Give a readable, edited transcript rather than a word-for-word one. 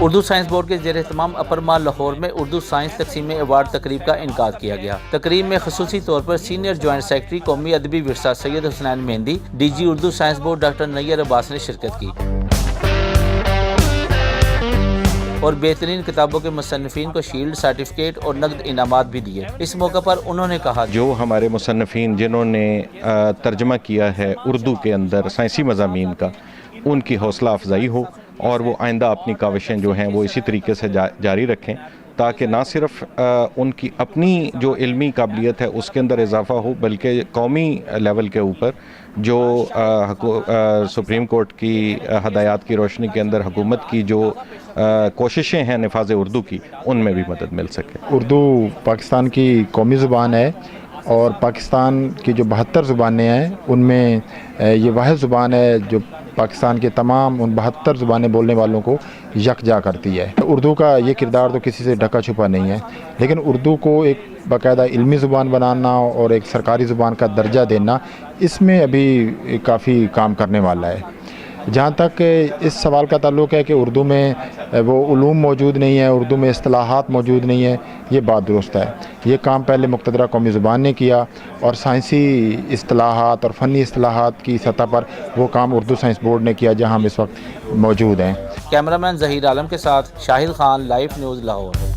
Urdu science board کے زیر اہتمام اپر مال لاہور میں اردو سائنس تقسیم ایوارڈ تقریب کا انعقاد کیا گیا۔ تقریب میں خصوصی طور پر سینئر جوائنٹ سیکرٹری قومی ادبی ورثہ Syed Hasnain Mehndi, D G Urdu science board doctor Nayyar Abbas نے شرکت کی اور بہترین کتابوں کے مصنفین کو شیلڈ، سرٹیفکیٹ اور نقد انعامات بھی دیے۔ اس موقع پر انہوں نے کہا جو ہمارے مصنفین جنہوں نے ترجمہ کیا ہے اردو کے اندر سائنسی مضامین کا، ان کی حوصلہ افزائی ہو اور وہ آئندہ اپنی کاوشیں جو ہیں وہ اسی طریقے سے جاری رکھیں، تاکہ نہ صرف ان کی اپنی جو علمی قابلیت ہے اس کے اندر اضافہ ہو، بلکہ قومی لیول کے اوپر جو سپریم کورٹ کی ہدایات کی روشنی کے اندر حکومت کی جو کوششیں ہیں نفاذ اردو کی، ان میں بھی مدد مل سکے۔ اردو پاکستان کی قومی زبان ہے اور پاکستان کی جو 72 زبانیں ہیں ان میں یہ واحد زبان ہے جو پاکستان کے تمام ان 72 زبانیں بولنے والوں کو یکجا کرتی ہے۔ اردو کا یہ کردار تو کسی سے ڈھکا چھپا نہیں ہے، لیکن اردو کو ایک باقاعدہ علمی زبان بنانا اور ایک سرکاری زبان کا درجہ دینا، اس میں ابھی کافی کام کرنے والا ہے۔ جہاں تک اس سوال کا تعلق ہے کہ اردو میں وہ علوم موجود نہیں ہے، اردو میں اصطلاحات موجود نہیں ہے، یہ بات درست ہے۔ یہ کام پہلے مقتدرہ قومی زبان نے کیا اور سائنسی اصطلاحات اور فنی اصطلاحات کی سطح پر وہ کام اردو سائنس بورڈ نے کیا، جہاں ہم اس وقت موجود ہیں۔ کیمرہ مین ظہیر عالم کے ساتھ شاہد خان، لائف نیوز لاہور۔